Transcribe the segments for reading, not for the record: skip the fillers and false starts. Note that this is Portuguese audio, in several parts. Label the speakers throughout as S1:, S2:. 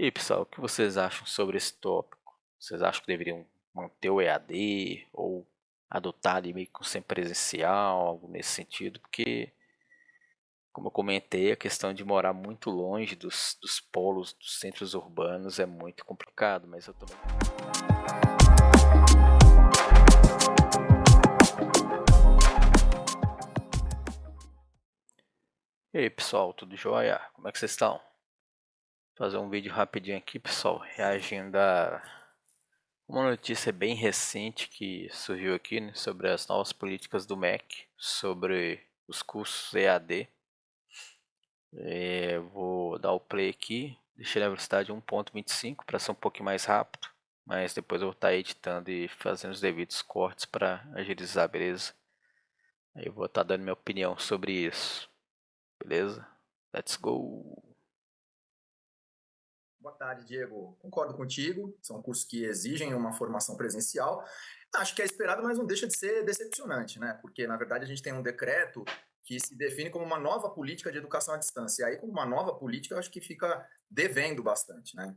S1: E aí, pessoal, o que vocês acham sobre esse tópico? Vocês acham que deveriam manter o EAD ou adotar ali meio que um semipresencial, algo nesse sentido? Porque, como eu comentei, a questão de morar muito longe dos polos, dos centros urbanos é muito complicado, mas eu também. E aí, pessoal, tudo jóia? Como é que vocês estão? Vou fazer um vídeo rapidinho aqui, pessoal, reagindo a uma notícia bem recente que surgiu aqui, né, sobre as novas políticas do MEC, sobre os cursos EAD. Vou dar o play aqui, deixei na velocidade 1.25 para ser um pouquinho mais rápido, mas depois eu vou estar editando e fazendo os devidos cortes para agilizar, beleza? Aí eu vou estar dando minha opinião sobre isso, beleza? Let's go!
S2: Boa tarde, Diego. Concordo contigo. São cursos que exigem uma formação presencial. Acho que é esperado, mas não deixa de ser decepcionante, né? Porque, na verdade, a gente tem um decreto que se define como uma nova política de educação à distância. E aí, como uma nova política, eu acho que fica devendo bastante, né?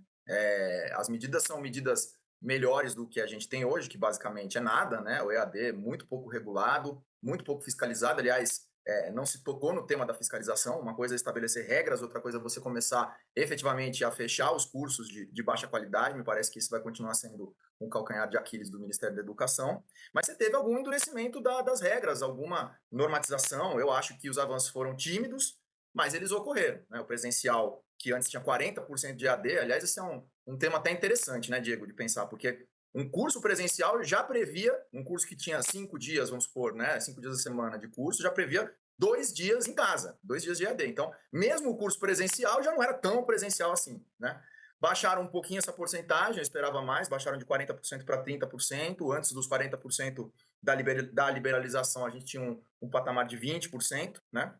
S2: As medidas são medidas melhores do que a gente tem hoje, que basicamente é nada, né? O EAD é muito pouco regulado, muito pouco fiscalizado. Aliás, não se tocou no tema da fiscalização. Uma coisa é estabelecer regras, outra coisa é você começar efetivamente a fechar os cursos de baixa qualidade. Me parece que isso vai continuar sendo um calcanhar de Aquiles do Ministério da Educação. Mas você teve algum endurecimento das regras, alguma normatização. Eu acho que os avanços foram tímidos, mas eles ocorreram, né? O presencial, que antes tinha 40% de AD, aliás, esse é um tema até interessante, né, Diego, de pensar, porque um curso presencial já previa, um curso que tinha 5 dias, vamos supor, né, 5 dias da semana de curso, já previa 2 dias em casa, 2 dias de EAD. Então, mesmo o curso presencial já não era tão presencial assim, né? Baixaram um pouquinho essa porcentagem, eu esperava mais, baixaram de 40% para 30%. Antes dos 40% da liberalização, a gente tinha um patamar de 20%, né?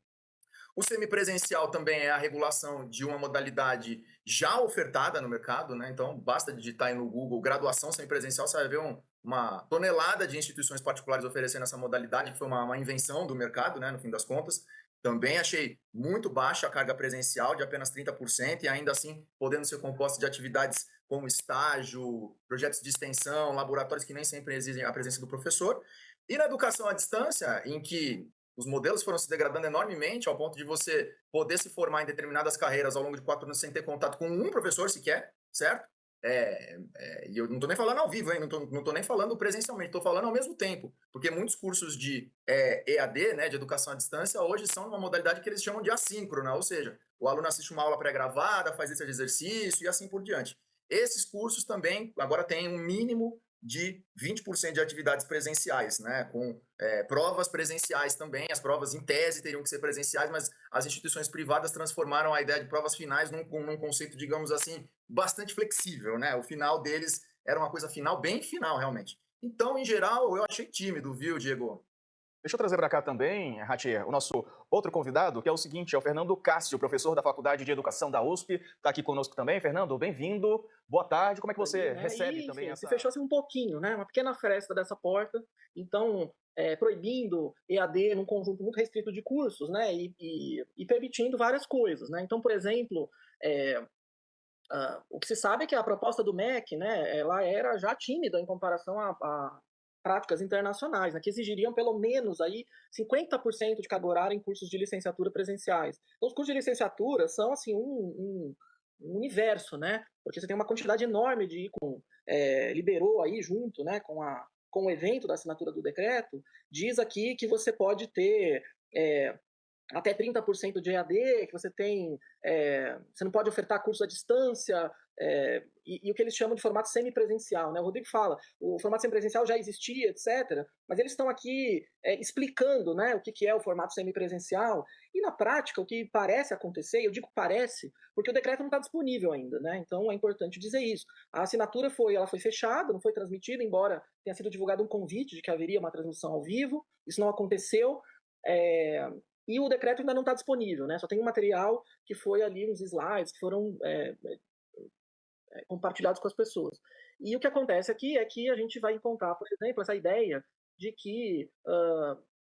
S2: O semipresencial também é a regulação de uma modalidade já ofertada no mercado, né? Então, basta digitar aí no Google graduação semipresencial, você vai ver uma tonelada de instituições particulares oferecendo essa modalidade, que foi uma invenção do mercado, né, no fim das contas. Também achei muito baixa a carga presencial, de apenas 30%, e ainda assim podendo ser composta de atividades como estágio, projetos de extensão, laboratórios que nem sempre exigem a presença do professor. E na educação à distância, em que os modelos foram se degradando enormemente ao ponto de você poder se formar em determinadas carreiras ao longo de 4 anos sem ter contato com um professor sequer, certo? E eu não estou nem falando ao vivo, hein? Não tô nem falando presencialmente, estou falando ao mesmo tempo, porque muitos cursos de EAD, né, de educação à distância, hoje são uma modalidade que eles chamam de assíncrona, ou seja, o aluno assiste uma aula pré-gravada, faz esse exercício e assim por diante. Esses cursos também agora têm um mínimo de 20% de atividades presenciais, né, com provas presenciais também. As provas em tese teriam que ser presenciais, mas as instituições privadas transformaram a ideia de provas finais num conceito, digamos assim, bastante flexível, né? O final deles era uma coisa final, bem final, realmente. Então, em geral, eu achei tímido, viu, Diego?
S3: Deixa eu trazer para cá também, Ratier, o nosso outro convidado, que é o seguinte, é o Fernando Cássio, professor da Faculdade de Educação da USP, está aqui conosco também. Fernando, bem-vindo, boa tarde, como é que
S4: Ali,
S3: você
S4: né?
S3: recebe
S4: E,
S3: também
S4: enfim,
S3: essa...
S4: se fechou assim um pouquinho, né? Uma pequena fresta dessa porta, então proibindo EAD num conjunto muito restrito de cursos, né? E permitindo várias coisas, né? Então, por exemplo, o que se sabe é que a proposta do MEC, né? Ela era já tímida em comparação a práticas internacionais, né, que exigiriam pelo menos aí 50% de carga horária em cursos de licenciatura presenciais. Então, os cursos de licenciatura são assim um universo, né? Porque você tem uma quantidade enorme de liberou aí junto, né, com o evento da assinatura do decreto, diz aqui que você pode ter até 30% de EAD, que você tem, você não pode ofertar curso à distância, e o que eles chamam de formato semipresencial, né? O Rodrigo fala, o formato semipresencial já existia, etc., mas eles estão aqui explicando, né, o que é o formato semipresencial, e na prática o que parece acontecer, eu digo parece, porque o decreto não está disponível ainda, né? Então é importante dizer isso. A assinatura ela foi fechada, não foi transmitida, embora tenha sido divulgado um convite de que haveria uma transmissão ao vivo, isso não aconteceu, e o decreto ainda não está disponível, né? Só tem um material que foi ali, uns slides que foram compartilhados com as pessoas. E o que acontece aqui é que a gente vai encontrar, por exemplo, essa ideia de que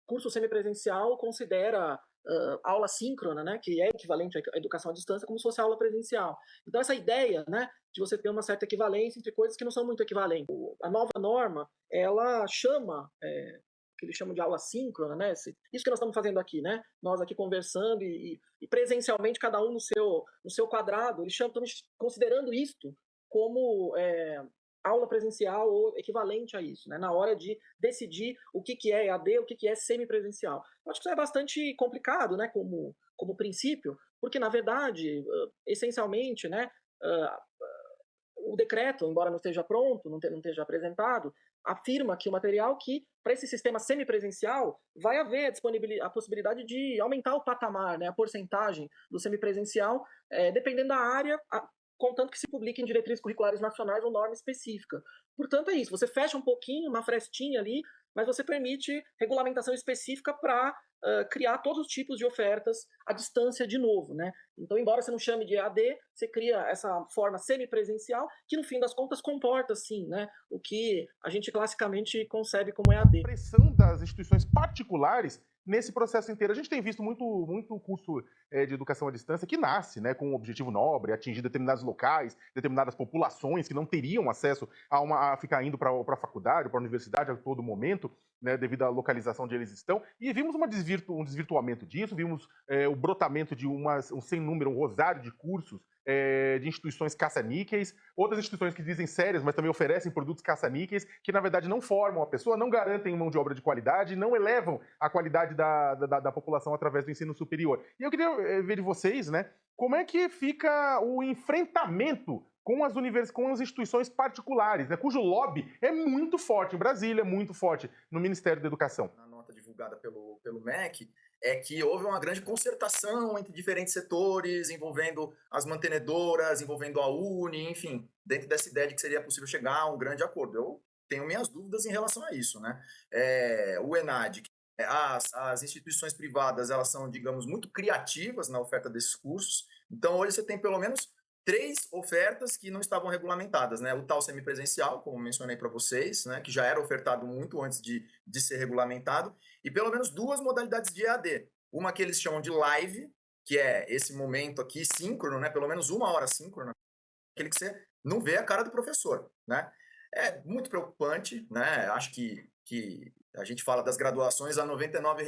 S4: curso semipresencial considera aula síncrona, né, que é equivalente à educação à distância, como se fosse aula presencial. Então essa ideia, né, de você ter uma certa equivalência entre coisas que não são muito equivalentes. A nova norma, ela chama, que eles chamam de aula síncrona, né, isso que nós estamos fazendo aqui, né, nós aqui conversando e presencialmente cada um no seu quadrado, eles estamos considerando isto como aula presencial ou equivalente a isso, né, na hora de decidir o que é EAD, o que é semipresencial. Eu acho que isso é bastante complicado, né, como princípio, porque, na verdade, essencialmente, né, o decreto, embora não esteja pronto, não esteja apresentado, afirma que o material que, para esse sistema semipresencial, vai haver a possibilidade de aumentar o patamar, né, a porcentagem do semipresencial, dependendo da área, contanto que se publique em diretrizes curriculares nacionais ou norma específica. Portanto, é isso, você fecha um pouquinho, uma frestinha ali, mas você permite regulamentação específica para criar todos os tipos de ofertas à distância de novo, né? Então, embora você não chame de EAD, você cria essa forma semipresencial que, no fim das contas, comporta, sim, né, o que a gente classicamente concebe como EAD.
S5: Pressão das instituições particulares nesse processo inteiro. A gente tem visto muito curso de educação à distância que nasce, né, com um objetivo nobre, atingir determinados locais, determinadas populações que não teriam acesso a ficar indo para a faculdade, para a universidade a todo momento, né, devido à localização onde eles estão. E vimos um desvirtuamento disso, vimos o brotamento de um sem número, um rosário de cursos de instituições caça-níqueis, outras instituições que dizem sérias, mas também oferecem produtos caça-níqueis, que na verdade não formam a pessoa, não garantem mão de obra de qualidade, não elevam a qualidade da população através do ensino superior. E eu queria ver de vocês, né, como é que fica o enfrentamento com as instituições particulares, né, cujo lobby é muito forte em Brasília, é muito forte no Ministério da Educação.
S2: Na nota divulgada pelo MEC, é que houve uma grande concertação entre diferentes setores, envolvendo as mantenedoras, envolvendo a Uni, enfim, dentro dessa ideia de que seria possível chegar a um grande acordo. Eu tenho minhas dúvidas em relação a isso, né? O ENAD, as instituições privadas, elas são, digamos, muito criativas na oferta desses cursos. Então, hoje você tem pelo menos 3 ofertas que não estavam regulamentadas, né? O tal semipresencial, como mencionei para vocês, né? Que já era ofertado muito antes de ser regulamentado, e pelo menos 2 modalidades de EAD. Uma que eles chamam de live, que é esse momento aqui síncrono, né? Pelo menos 1 hora síncrona, aquele que você não vê a cara do professor, né? É muito preocupante, né? Acho que a gente fala das graduações a R$ 99,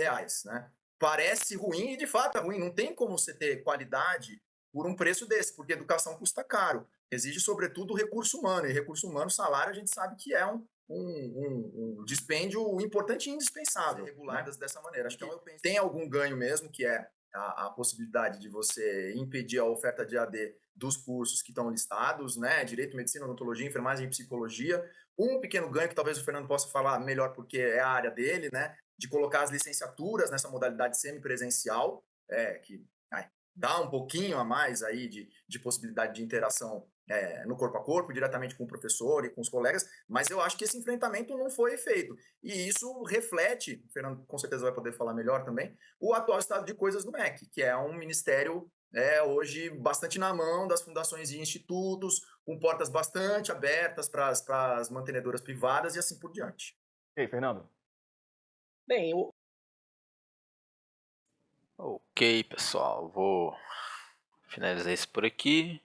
S2: né? Parece ruim e de fato é ruim. Não tem como você ter qualidade por um preço desse, porque educação custa caro. Exige, sobretudo, recurso humano. E recurso humano, salário, a gente sabe que é um dispêndio importante e indispensável, reguladas, né, dessa maneira. Acho que tem algum ganho mesmo, que é a possibilidade de você impedir a oferta de AD dos cursos que estão listados, né? Direito, medicina, odontologia, enfermagem e psicologia. Um pequeno ganho que talvez o Fernando possa falar melhor porque é a área dele, né? De colocar as licenciaturas nessa modalidade semipresencial, que dá um pouquinho a mais aí de possibilidade de interação no corpo a corpo, diretamente com o professor e com os colegas, mas eu acho que esse enfrentamento não foi feito. E isso reflete, o Fernando com certeza vai poder falar melhor também, o atual estado de coisas do MEC, que é um ministério hoje bastante na mão das fundações e institutos, com portas bastante abertas para as mantenedoras privadas e assim por diante.
S3: E aí, Fernando?
S4: Bem,
S1: Ok, pessoal, vou finalizar isso por aqui.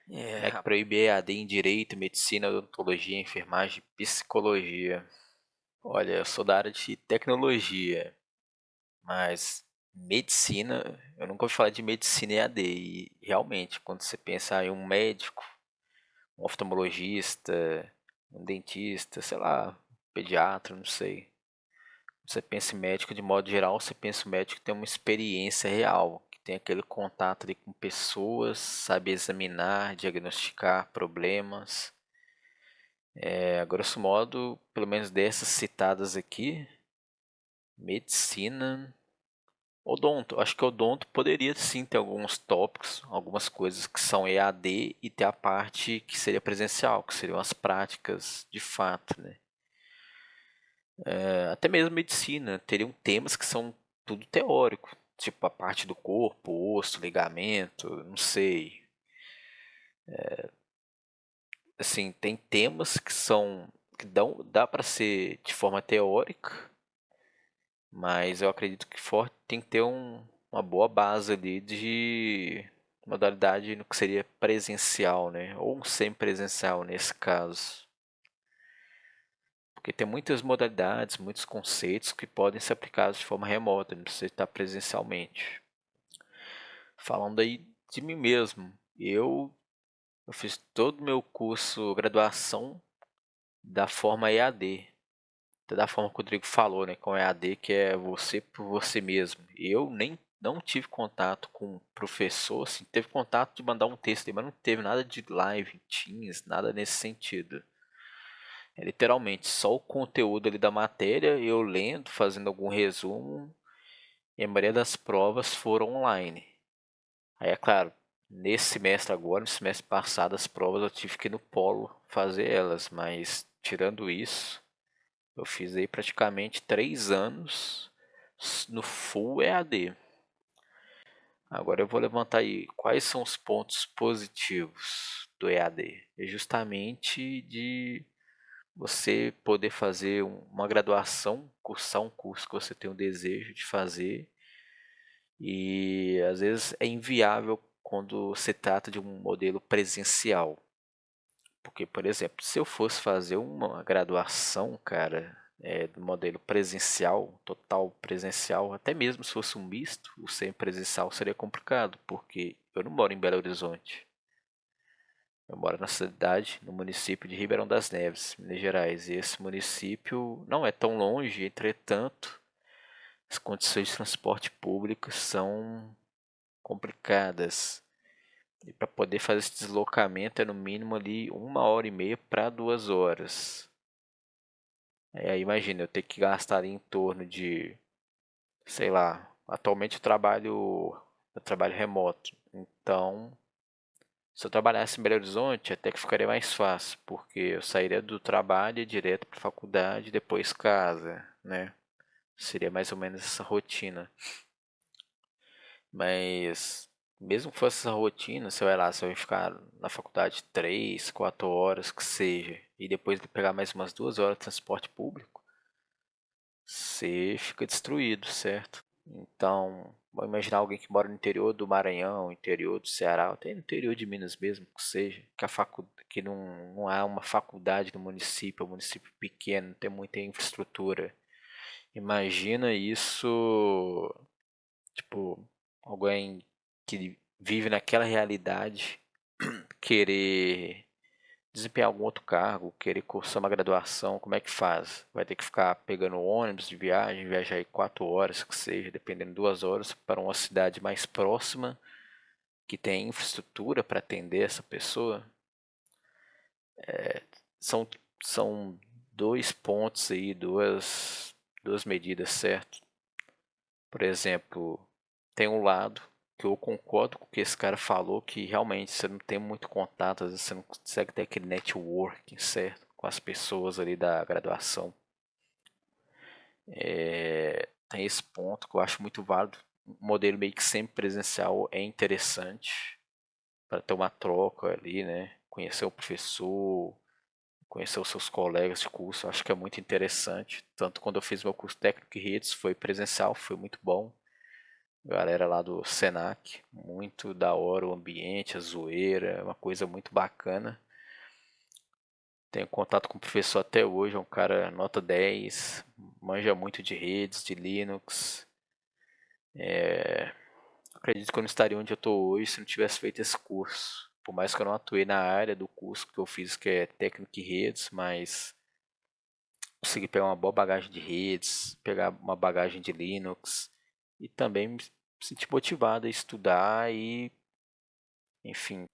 S1: MEC proíbe EAD em Direito, Medicina, Odontologia, Enfermagem e Psicologia. Olha, eu sou da área de tecnologia, mas medicina, eu nunca ouvi falar de medicina EAD. E realmente, quando você pensa em um médico, um oftalmologista, um dentista, sei lá, um pediatra, não sei. Você pensa em médico de modo geral, você pensa em médico que tem uma experiência real, que tem aquele contato ali com pessoas, sabe examinar, diagnosticar problemas. A grosso modo, pelo menos dessas citadas aqui, medicina, odonto. Acho que odonto poderia sim ter alguns tópicos, algumas coisas que são EAD e ter a parte que seria presencial, que seriam as práticas de fato, né? Até mesmo medicina, teriam temas que são tudo teórico, tipo a parte do corpo, osso, ligamento, não sei. Assim, tem temas que dá para ser de forma teórica mas eu acredito que tem que ter uma boa base ali de modalidade no que seria presencial, né? Ou semi-presencial nesse caso. Porque tem muitas modalidades, muitos conceitos que podem ser aplicados de forma remota, não precisa estar presencialmente. Falando aí de mim mesmo, eu fiz todo o meu curso, graduação, da forma EAD. Da forma que o Rodrigo falou, né, com EAD, que é você por você mesmo. Eu não tive contato com o professor, assim, teve contato de mandar um texto, mas não teve nada de live, Teams, nada nesse sentido. É literalmente só o conteúdo ali da matéria, eu lendo, fazendo algum resumo, e a maioria das provas foram online. Aí é claro, nesse semestre agora, no semestre passado, as provas eu tive que ir no polo fazer elas, mas tirando isso, eu fiz aí praticamente 3 anos no full EAD. Agora eu vou levantar aí quais são os pontos positivos do EAD. É justamente de você poder fazer uma graduação, cursar um curso que você tem o desejo de fazer, e às vezes é inviável quando se trata de um modelo presencial. Porque, por exemplo, se eu fosse fazer uma graduação, cara, do modelo presencial, total presencial, até mesmo se fosse um misto, o semi-presencial seria complicado, porque eu não moro em Belo Horizonte. Eu moro na cidade, no município de Ribeirão das Neves, Minas Gerais. E esse município não é tão longe, entretanto, as condições de transporte público são complicadas. E para poder fazer esse deslocamento é no mínimo ali 1h30 para 2 horas. Aí imagina, eu ter que gastar ali em torno de, sei lá, atualmente eu trabalho remoto. Então, se eu trabalhasse em Belo Horizonte, até que ficaria mais fácil, porque eu sairia do trabalho e ia direto para a faculdade, depois casa, né? Seria mais ou menos essa rotina. Mas mesmo que fosse essa rotina, você vai ficar na faculdade 3, 4 horas, que seja, e depois de pegar mais umas 2 horas de transporte público, você fica destruído, certo? Então, vamos imaginar alguém que mora no interior do Maranhão, interior do Ceará, até no interior de Minas mesmo, que seja, que não há uma faculdade no município, é um município pequeno, não tem muita infraestrutura. Imagina isso, tipo, alguém que vive naquela realidade querer desempenhar algum outro cargo, querer cursar uma graduação, como é que faz? Vai ter que ficar pegando ônibus de viagem, viajar aí 4 horas, que seja, dependendo, 2 horas, para uma cidade mais próxima, que tem infraestrutura para atender essa pessoa. São, são 2 pontos aí, duas medidas, certo? Por exemplo, tem um lado que eu concordo com o que esse cara falou, que realmente você não tem muito contato, às vezes você não consegue ter aquele networking, certo? Com as pessoas ali da graduação. Tem esse ponto que eu acho muito válido. Um modelo meio que sempre presencial é interessante para ter uma troca ali, né? Conhecer o professor, conhecer os seus colegas de curso, eu acho que é muito interessante. Tanto quando eu fiz meu curso técnico em redes, foi presencial, foi muito bom. Galera lá do Senac, muito da hora o ambiente, a zoeira, é uma coisa muito bacana. Tenho contato com o professor até hoje, é um cara nota 10, manja muito de redes, de Linux. Acredito que eu não estaria onde eu estou hoje se não tivesse feito esse curso. Por mais que eu não atuei na área do curso que eu fiz, que é técnico em redes, mas consegui pegar uma boa bagagem de redes, pegar uma bagagem de Linux e também me sentir motivado a estudar e, enfim,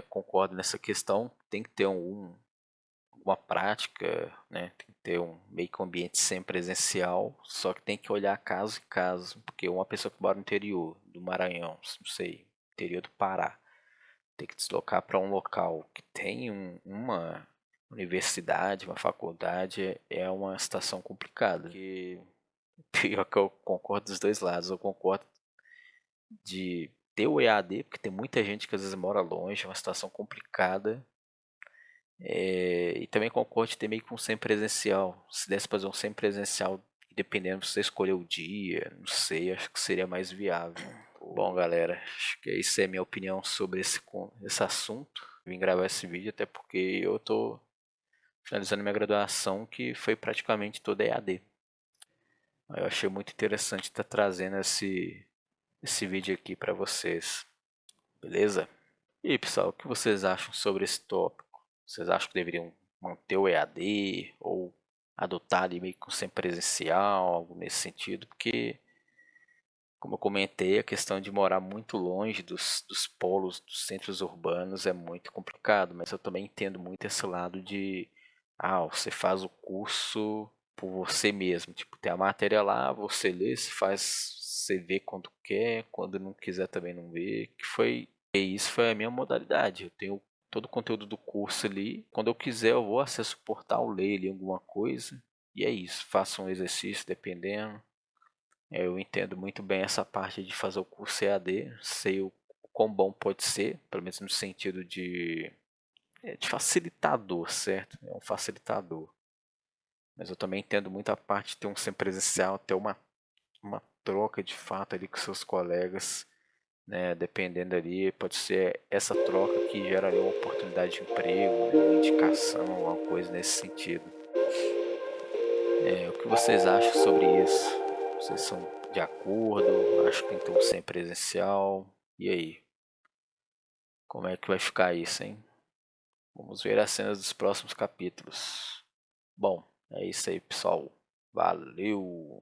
S1: concordo nessa questão. Tem que ter uma prática, né? Tem que ter meio que um ambiente semi-presencial, só que tem que olhar caso em caso, porque uma pessoa que mora no interior do Maranhão, não sei, interior do Pará, tem que deslocar para um local que tem uma universidade, uma faculdade, é uma situação complicada. Porque pior que eu concordo dos dois lados, eu concordo de ter o EAD, porque tem muita gente que às vezes mora longe, é uma situação complicada. E também concordo de ter meio que um semipresencial. Se desse fazer um semipresencial dependendo se você escolher o dia, não sei, acho que seria mais viável. Bom, galera, acho que isso é a minha opinião sobre esse assunto. Vim gravar esse vídeo até porque eu tô finalizando minha graduação, que foi praticamente toda EAD. Eu achei muito interessante estar trazendo esse vídeo aqui para vocês, beleza? E aí, pessoal, o que vocês acham sobre esse tópico? Vocês acham que deveriam manter o EAD ou adotar ali meio que um semipresencial, algo nesse sentido? Porque, como eu comentei, a questão de morar muito longe dos polos, dos centros urbanos é muito complicado, mas eu também entendo muito esse lado de você faz o curso por você mesmo, tipo, tem a matéria lá, você lê, você vê quando quer, quando não quiser também não vê, isso foi a minha modalidade. Eu tenho todo o conteúdo do curso ali, quando eu quiser eu vou acesso o portal, ler ali alguma coisa, e é isso, faço um exercício dependendo. Eu entendo muito bem essa parte de fazer o curso EAD, sei o quão bom pode ser, pelo menos no sentido de facilitador, certo? É um facilitador. Mas eu também entendo muito a parte de ter um semipresencial, ter uma troca de fato ali com seus colegas, né? Dependendo ali, pode ser essa troca que geraria uma oportunidade de emprego, né? Uma indicação, alguma coisa nesse sentido. O que vocês acham sobre isso? Vocês são de acordo? Acho que tem que ter um semipresencial? E aí? Como é que vai ficar isso, hein? Vamos ver as cenas dos próximos capítulos. Bom, é isso aí, pessoal. Valeu!